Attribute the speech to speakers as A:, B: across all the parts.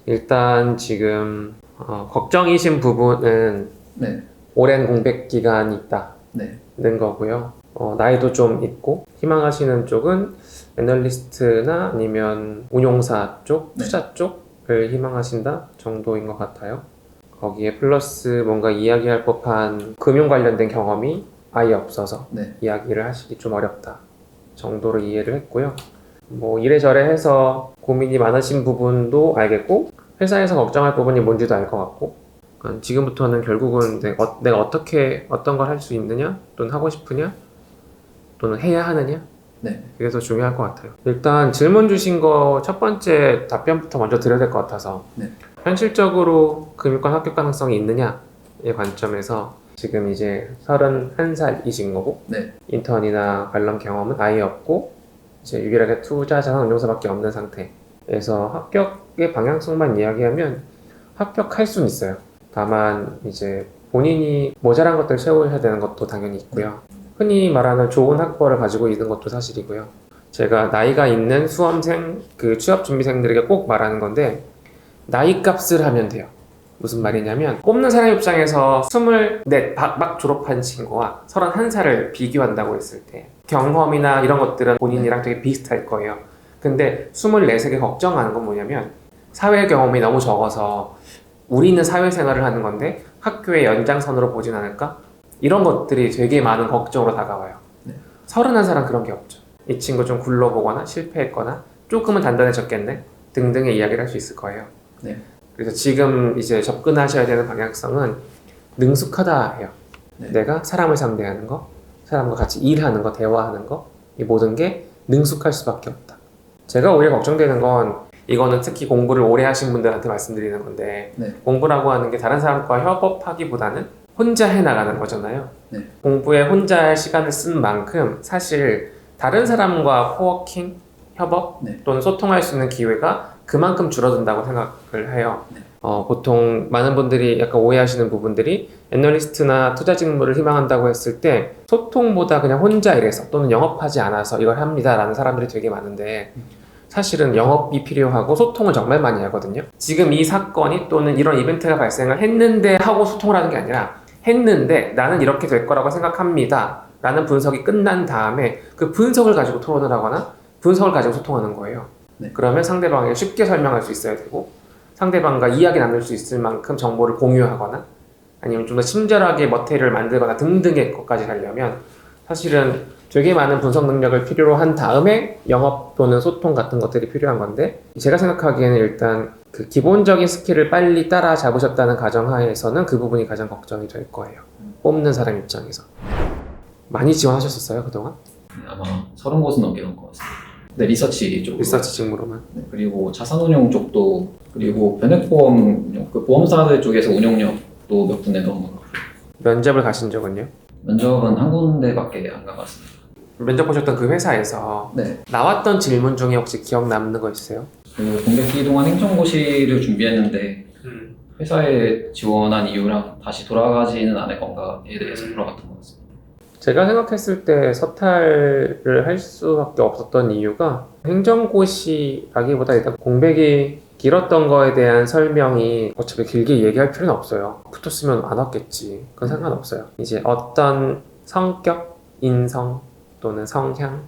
A: 일단 지금 걱정이신 부분은
B: 네.
A: 오랜 공백 기간이 있다는
B: 네.
A: 거고요. 나이도 좀 있고 희망하시는 쪽은 애널리스트나 아니면 운용사 쪽,
B: 네.
A: 투자 쪽을 희망하신다 정도인 것 같아요. 거기에 플러스 뭔가 이야기할 법한 금융 관련된 경험이 아예 없어서
B: 네.
A: 이야기를 하시기 좀 어렵다 정도로 이해를 했고요. 뭐 이래저래 해서 고민이 많으신 부분도 알겠고 회사에서 걱정할 부분이 뭔지도 알 것 같고, 그러니까 지금부터는 결국은 내가 어떻게 어떤 걸 할 수 있느냐 또는 하고 싶으냐 또는 해야 하느냐,
B: 네.
A: 그게 더 중요할 것 같아요. 일단 질문 주신 거 첫 번째 답변부터 먼저 드려야 될 것 같아서,
B: 네.
A: 현실적으로 금융권 합격 가능성이 있느냐의 관점에서 지금 이제 31살이신 거고,
B: 네.
A: 인턴이나 관련 경험은 아예 없고 이제 유일하게 투자 자산 운용사밖에 없는 상태에서 합격의 방향성만 이야기하면 합격할 수는 있어요. 다만 이제 본인이 모자란 것들을 채워야 되는 것도 당연히 있고요. 흔히 말하는 좋은 학벌을 가지고 있는 것도 사실이고요. 제가 나이가 있는 수험생, 취업준비생들에게 꼭 말하는 건데, 나이 값을 하면 돼요. 무슨 말이냐면, 뽑는 사람 입장에서 24 막 졸업한 친구와 31살을 비교한다고 했을 때 경험이나 이런 것들은 본인이랑 되게 비슷할 거예요. 근데 24세계 걱정하는 건 뭐냐면, 사회 경험이 너무 적어서 우리는 사회생활을 하는 건데 학교의 연장선으로 보진 않을까? 이런 것들이 되게 많은 걱정으로 다가와요. 31살은 그런 게 없죠. 이 친구 좀 굴러보거나 실패했거나 조금은 단단해졌겠네 등등의 이야기를 할 수 있을 거예요.
B: 네.
A: 그래서 지금 이제 접근하셔야 되는 방향성은 능숙하다 해요.
B: 네.
A: 내가 사람을 상대하는 거, 사람과 같이 일하는 거, 대화하는 거, 이 모든 게 능숙할 수밖에 없다. 제가 오히려 걱정되는 건, 이거는 특히 공부를 오래 하신 분들한테 말씀드리는 건데,
B: 네.
A: 공부라고 하는 게 다른 사람과 협업하기보다는 혼자 해나가는 거잖아요.
B: 네.
A: 공부에 혼자 시간을 쓴 만큼 사실 다른 사람과 코워킹, 협업
B: 네.
A: 또는 소통할 수 있는 기회가 그만큼 줄어든다고 생각을 해요.
B: 네.
A: 보통 많은 분들이 약간 오해하시는 부분들이, 애널리스트나 투자 직무를 희망한다고 했을 때 소통보다 그냥 혼자 일해서 또는 영업하지 않아서 이걸 합니다 라는 사람들이 되게 많은데, 사실은 영업이 필요하고 소통을 정말 많이 하거든요. 지금 이 사건이 또는 이런 이벤트가 발생을 했는데 하고 소통을 하는 게 아니라, 했는데 나는 이렇게 될 거라고 생각합니다 라는 분석이 끝난 다음에 그 분석을 가지고 토론을 하거나 분석을 가지고 소통하는 거예요.
B: 네.
A: 그러면 상대방에게 쉽게 설명할 수 있어야 되고, 상대방과 이야기 나눌 수 있을 만큼 정보를 공유하거나 아니면 좀 더 친절하게 머테리얼을 만들거나 등등의 것까지 하려면 사실은 되게 많은 분석 능력을 필요로 한 다음에 영업 또는 소통 같은 것들이 필요한 건데, 제가 생각하기에는 일단 그 기본적인 스킬을 빨리 따라잡으셨다는 가정하에서는 그 부분이 가장 걱정이 될 거예요. 뽑는 사람 입장에서. 많이 지원하셨었어요, 그동안?
B: 아마 30곳은 넘게 넘은 것 같습니다. 네, 리서치 쪽.
A: 리서치 직무로만.
B: 네, 그리고 자산운용 쪽도, 그리고 변액보험, 그 보험사들 쪽에서 운용력도 몇 군데 넘은 것 같아요.
A: 면접을 가신 적은요?
B: 면접은 한 군데밖에 안 가봤습니다.
A: 면접 보셨던 그 회사에서
B: 네.
A: 나왔던 질문 중에 혹시 기억 남는 거 있으세요?
B: 그 공백기 동안 행정고시를 준비했는데 회사에 지원한 이유랑 다시 돌아가지는 않을 건가에 대해서 물어봤던 것 같습니다.
A: 제가 생각했을 때 서탈을 할 수밖에 없었던 이유가, 행정고시라기보다 일단 공백이 길었던 거에 대한 설명이 어차피 길게 얘기할 필요는 없어요. 붙었으면 안 왔겠지. 그건 상관없어요. 이제 어떤 성격, 인성 또는 성향,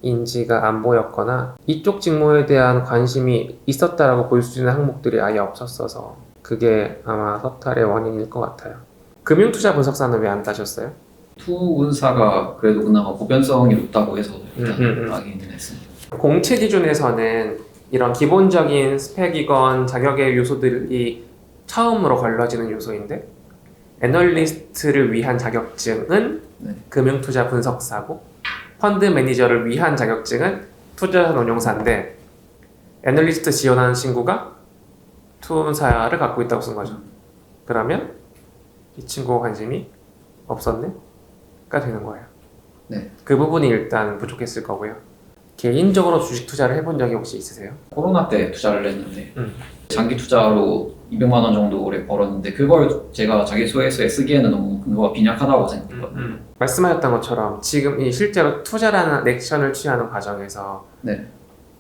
A: 인지가 안 보였거나 이쪽 직무에 대한 관심이 있었다라고 볼 수 있는 항목들이 아예 없었어서 그게 아마 서탈의 원인일 것 같아요. 금융투자 분석사는 왜 안 따셨어요?
B: 투운사가 그래도 그나마 보변성이 높다고 해서 일단 하기는 했습니다.
A: 공채 기준에서는 이런 기본적인 스펙이건 자격의 요소들이 처음으로 걸러지는 요소인데, 애널리스트를 위한 자격증은 금융투자 분석사고, 펀드 매니저를 위한 자격증은 투자자산 운용사인데, 애널리스트 지원하는 친구가 투자를 갖고 있다고 쓴 거죠. 그러면 이 친구가 관심이 없었네? 가 되는 거예요.
B: 네.
A: 그 부분이 일단 부족했을 거고요. 개인적으로 주식 투자를 해본 적이 혹시 있으세요?
B: 코로나 때 투자를 했는데 장기 투자로 200만 원 정도 오래 벌었는데, 그걸 제가 자기소개서에 쓰기에는 너무 근거가 빈약하다고 생각했거든요.
A: 말씀하셨던 것처럼 지금 이 실제로 투자라는 액션을 취하는 과정에서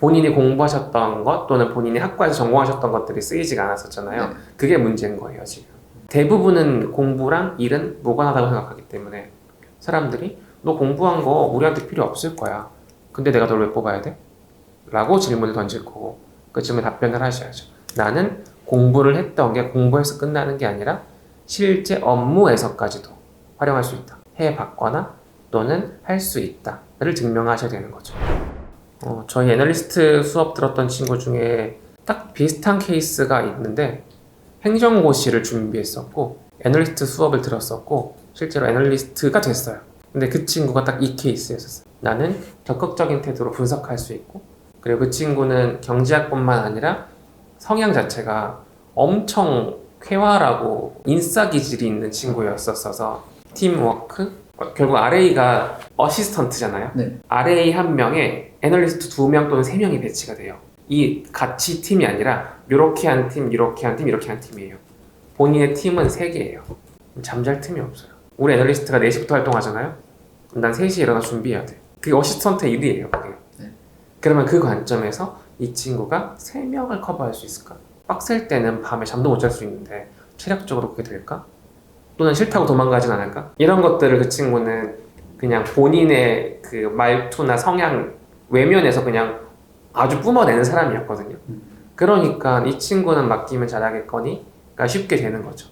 A: 본인이 공부하셨던 것 또는 본인이 학과에서 전공하셨던 것들이 쓰이지가 않았었잖아요.
B: 네.
A: 그게 문제인 거예요, 지금. 대부분은 공부랑 일은 무관하다고 생각하기 때문에 사람들이 너 공부한 거 우리한테 필요 없을 거야. 근데 내가 널 왜 뽑아야 돼? 라고 질문을 던질 거고 그 질문에 답변을 하셔야죠. 나는 공부를 했던 게 공부해서 끝나는 게 아니라 실제 업무에서까지도 활용할 수 있다. 해봤거나 또는 할 수 있다를 증명하셔야 되는 거죠. 저희 애널리스트 수업 들었던 친구 중에 딱 비슷한 케이스가 있는데 행정고시를 준비했었고 애널리스트 수업을 들었었고 실제로 애널리스트가 됐어요. 근데 그 친구가 딱 이 케이스였었어요. 나는 적극적인 태도로 분석할 수 있고 그리고 그 친구는 경제학뿐만 아니라 성향 자체가 엄청 쾌활하고 인싸 기질이 있는 친구였었어서 팀워크? 결국 RA가 어시스턴트잖아요.
B: 네.
A: RA 한 명에 애널리스트 2명 또는 3명이 배치가 돼요. 이 같이 팀이 아니라 이렇게 한 팀, 이렇게 한 팀, 이렇게 한 팀이에요. 본인의 팀은 3개예요. 잠잘 틈이 없어요. 우리 애널리스트가 4시부터 활동하잖아요. 그럼 난 3시에 일어나 준비해야 돼. 그게 어시스턴트의 일이에요. 그게.
B: 네.
A: 그러면 그 관점에서 이 친구가 3명을 커버할 수 있을까? 빡셀 때는 밤에 잠도 못 잘 수 있는데 체력적으로 그게 될까? 또는 싫다고 도망가진 않을까? 이런 것들을 그 친구는 그냥 본인의 그 말투나 성향 외면에서 그냥 아주 뿜어내는 사람이었거든요. 그러니까 이 친구는 맡기면 잘하겠거니가 쉽게 되는 거죠.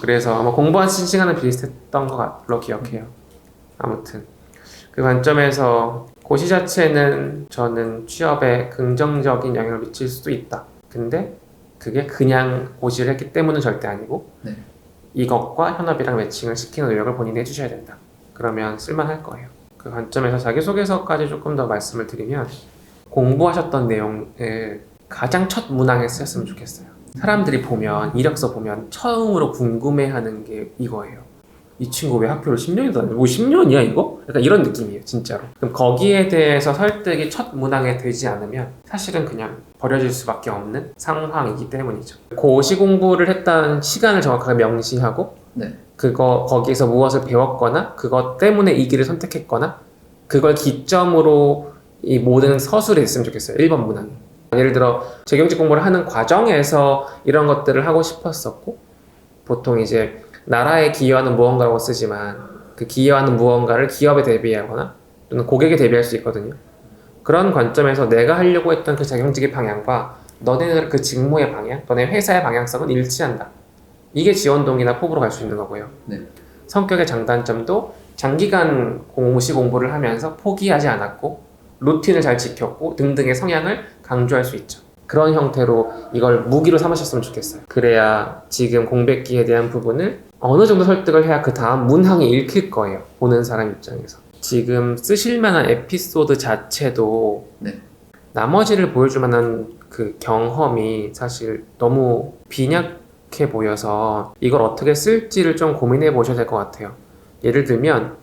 A: 그래서 아마 공부한 시간은 비슷했던 걸로 기억해요. 아무튼 그 관점에서 고시 자체는 저는 취업에 긍정적인 영향을 미칠 수도 있다. 근데 그게 그냥 고시를 했기 때문은 절대 아니고
B: 네.
A: 이것과 현업이랑 매칭을 시키는 노력을 본인이 해주셔야 된다. 그러면 쓸만할 거예요. 그 관점에서 자기소개서까지 조금 더 말씀을 드리면 공부하셨던 내용을 가장 첫 문항에 쓰셨으면 좋겠어요. 사람들이 보면 이력서 보면 처음으로 궁금해하는 게 이거예요. 이 친구 왜 학교를 10년이나 다녔어? 뭐 10년이야 이거? 약간 이런 느낌이에요 진짜로. 그럼 거기에 대해서 설득이 첫 문항에 되지 않으면 사실은 그냥 버려질 수밖에 없는 상황이기 때문이죠. 고시 공부를 했다는 시간을 정확하게 명시하고
B: 네.
A: 거기에서 무엇을 배웠거나 그것 때문에 이 길을 선택했거나 그걸 기점으로 이 모든 서술이 됐으면 좋겠어요. 1번 문항이. 예를 들어 재경직 공부를 하는 과정에서 이런 것들을 하고 싶었었고 보통 이제 나라에 기여하는 무언가라고 쓰지만 그 기여하는 무언가를 기업에 대비하거나 또는 고객에 대비할 수 있거든요. 그런 관점에서 내가 하려고 했던 그 자격직의 방향과 너네 그 직무의 방향, 너네 회사의 방향성은 일치한다. 이게 지원동기나 포부로 갈 수 있는 거고요.
B: 네.
A: 성격의 장단점도 장기간 고시 공부를 하면서 포기하지 않았고 루틴을 잘 지켰고 등등의 성향을 강조할 수 있죠. 그런 형태로 이걸 무기로 삼으셨으면 좋겠어요. 그래야 지금 공백기에 대한 부분을 어느 정도 설득을 해야 그 다음 문항이 읽힐 거예요. 보는 사람 입장에서. 지금 쓰실 만한 에피소드 자체도
B: 네.
A: 나머지를 보여줄 만한 그 경험이 사실 너무 빈약해 보여서 이걸 어떻게 쓸지를 좀 고민해 보셔야 될 것 같아요. 예를 들면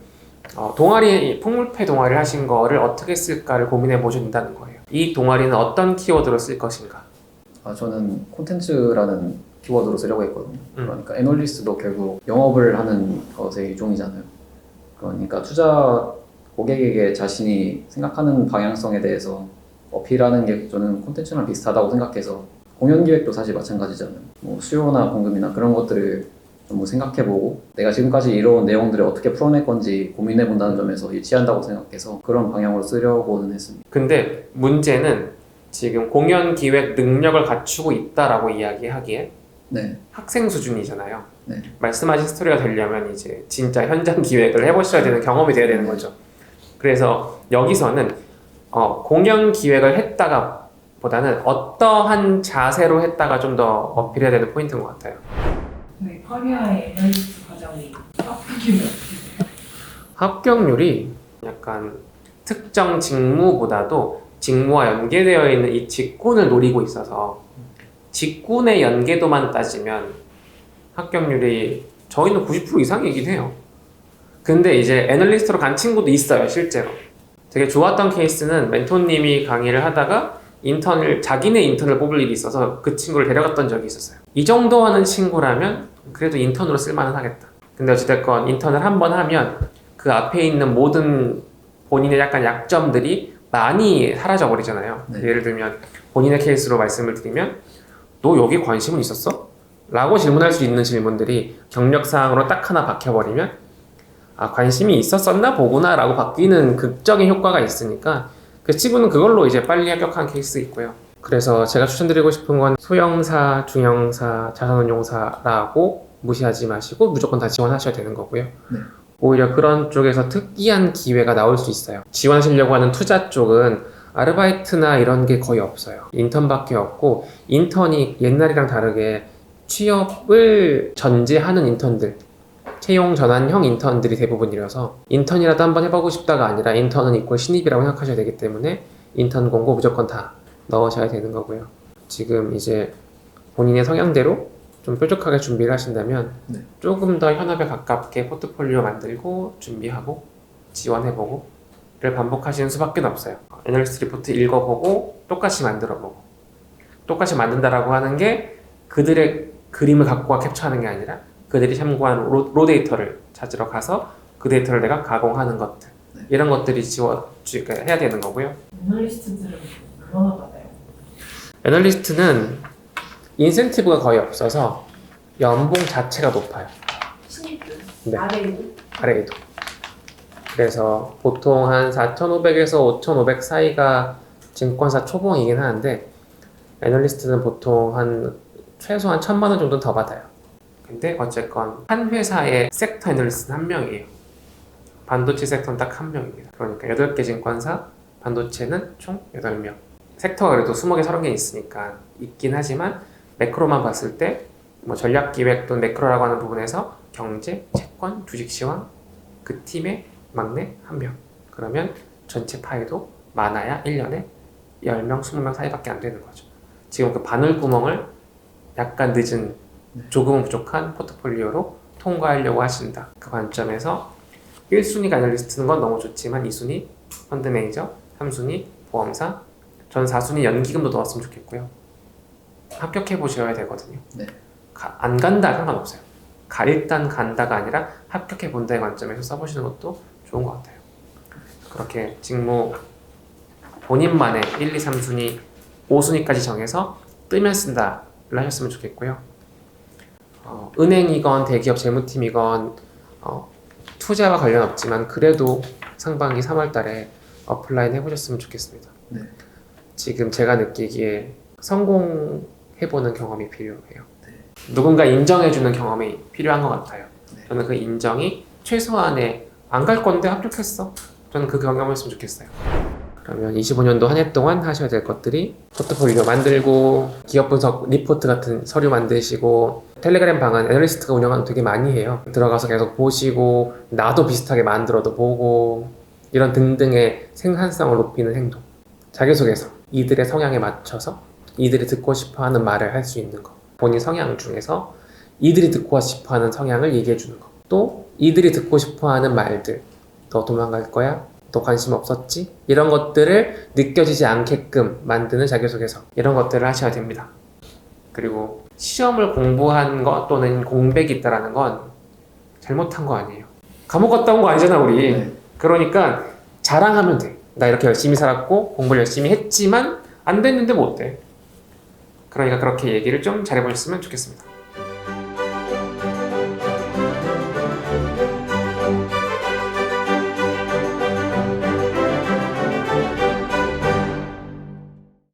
A: 폭물패 동아리를 하신 거를 어떻게 쓸까를 고민해 보셔야 된다는 거예요. 이 동아리는 어떤 키워드로 쓸 것인가?
B: 저는 콘텐츠라는 키워드로 쓰려고 했거든요. 그러니까 애널리스트도 결국 영업을 하는 것의 일종이잖아요. 그러니까 투자 고객에게 자신이 생각하는 방향성에 대해서 어필하는 게 저는 콘텐츠랑 비슷하다고 생각해서 공연 기획도 사실 마찬가지잖아요. 뭐 수요나 공급이나 그런 것들을 좀 생각해보고 내가 지금까지 이뤄온 내용들을 어떻게 풀어낼 건지 고민해본다는 점에서 일치한다고 생각해서 그런 방향으로 쓰려고는 했습니다.
A: 근데 문제는 지금 공연 기획 능력을 갖추고 있다라고 이야기하기에
B: 네.
A: 학생 수준이잖아요.
B: 네.
A: 말씀하신 스토리가 되려면 이제 진짜 현장 기획을 해보셔야 되는 경험이 돼야 되는 거죠. 그래서 여기서는 공연 기획을 했다가 보다는 어떠한 자세로 했다가 좀 더 어필해야 되는 포인트인 것 같아요.
C: 저희 커리어의 애널리스트 과정이 합격률이 어떻게 돼요?
A: 합격률이 약간 특정 직무보다도 직무와 연계되어 있는 이 직군을 노리고 있어서 직군의 연계도만 따지면 합격률이 저희는 90% 이상이긴 해요. 근데 이제 애널리스트로 간 친구도 있어요, 실제로. 되게 좋았던 케이스는 멘토님이 강의를 하다가 자기네 인턴을 뽑을 일이 있어서 그 친구를 데려갔던 적이 있었어요. 이 정도 하는 친구라면 그래도 인턴으로 쓸만은 하겠다. 근데 어찌됐건 인턴을 한 번 하면 그 앞에 있는 모든 본인의 약간 약점들이 많이 사라져 버리잖아요.
B: 네.
A: 예를 들면 본인의 케이스로 말씀을 드리면 너 여기 관심은 있었어? 라고 질문할 수 있는 질문들이 경력사항으로 딱 하나 박혀버리면 아 관심이 있었었나 보구나 라고 바뀌는 극적인 효과가 있으니까 그 친구는 그걸로 이제 빨리 합격한 케이스 있고요. 그래서 제가 추천드리고 싶은 건 소형사, 중형사, 자산운용사라고 무시하지 마시고 무조건 다 지원하셔야 되는 거고요.
B: 네.
A: 오히려 그런 쪽에서 특이한 기회가 나올 수 있어요. 지원하시려고 하는 투자 쪽은 아르바이트나 이런 게 거의 없어요. 인턴밖에 없고 인턴이 옛날이랑 다르게 취업을 전제하는 인턴들, 채용 전환형 인턴들이 대부분이라서 인턴이라도 한번 해보고 싶다가 아니라 인턴은 이꼴 신입이라고 생각하셔야 되기 때문에 인턴 공고 무조건 다 넣으셔야 되는 거고요. 지금 이제 본인의 성향대로 좀 뾰족하게 준비를 하신다면
B: 네.
A: 조금 더 현업에 가깝게 포트폴리오 만들고 준비하고 지원해보고 를 반복하시는 수밖에 없어요. 애널리스트 리포트 읽어보고 똑같이 만들어보고 똑같이 만든다라고 하는 게 그들의 그림을 갖고 와 캡처하는 게 아니라 그들이 참고한 로 데이터를 찾으러 가서 그 데이터를 내가 가공하는 것들 이런 것들이 해야 되는 거고요.
C: 애널리스트들은 얼마나 받아요?
A: 애널리스트는 인센티브가 거의 없어서 연봉 자체가 높아요.
C: 신입들?
A: 네.
C: 아래도?
A: 그래서 보통 한 4,500에서 5,500 사이가 증권사 초봉이긴 하는데 애널리스트는 보통 최소한 1,000만 원 정도는 더 받아요. 근데 어쨌건 한 회사의 섹터 애널리스트는 한 명이에요. 반도체 섹터는 딱 한 명입니다. 그러니까 8개 증권사, 반도체는 총 8명. 섹터가 그래도 20개, 30개 있으니까 있긴 하지만 매크로만 봤을 때 뭐 전략기획 또는 매크로라고 하는 부분에서 경제, 채권, 주식시황 그 팀의 막내 1명. 그러면 전체 파이도 많아야 1년에 10명, 20명 사이밖에 안 되는 거죠. 지금 그 바늘구멍을 약간 늦은 조금은 부족한 포트폴리오로 통과하려고 하신다. 그 관점에서 1순위가 애널리스트는 건 너무 좋지만 2순위 펀드 매니저, 3순위 보험사, 전 4순위 연기금도 넣었으면 좋겠고요. 합격해 보셔야 되거든요.
B: 네.
A: 안 간다 상관없어요. 일단 간다가 아니라 합격해 본다의 관점에서 써보시는 것도 좋은 것 같아요. 그렇게 직무 본인만의 1, 2, 3순위, 5순위까지 정해서 뜨면 쓴다를 하셨으면 좋겠고요. 은행이건 대기업 재무팀이건 투자와 관련 없지만 그래도 상반기 3월달에 어플라인 해보셨으면 좋겠습니다.
B: 네.
A: 지금 제가 느끼기에 성공해보는 경험이 필요해요. 누군가 인정해주는 경험이 필요한 것 같아요. 저는 그 인정이 최소한의 안 갈 건데 합격했어. 저는 그 경험이었으면 좋겠어요. 그러면 25년도 한 해 동안 하셔야 될 것들이 포트폴리오 만들고 기업 분석 리포트 같은 서류 만드시고 텔레그램 방은 애널리스트가 운영하는 되게 많이 해요. 들어가서 계속 보시고 나도 비슷하게 만들어도 보고 이런 등등의 생산성을 높이는 행동. 자기소개서 이들의 성향에 맞춰서 이들이 듣고 싶어하는 말을 할 수 있는 거. 본인 성향 중에서 이들이 듣고 싶어하는 성향을 얘기해 주는 거. 또 이들이 듣고 싶어하는 말들. 너 도망갈 거야? 너 관심 없었지? 이런 것들을 느껴지지 않게끔 만드는 자기소개서. 이런 것들을 하셔야 됩니다. 그리고 시험을 공부한 거 또는 공백이 있다는 건 잘못한 거 아니에요. 감옥 갔다 온 거 아니잖아 우리.
B: 네.
A: 그러니까 자랑하면 돼. 나 이렇게 열심히 살았고 공부를 열심히 했지만 안 됐는데 뭐 어때? 그러니까 그렇게 얘기를 좀 잘해보셨으면 좋겠습니다.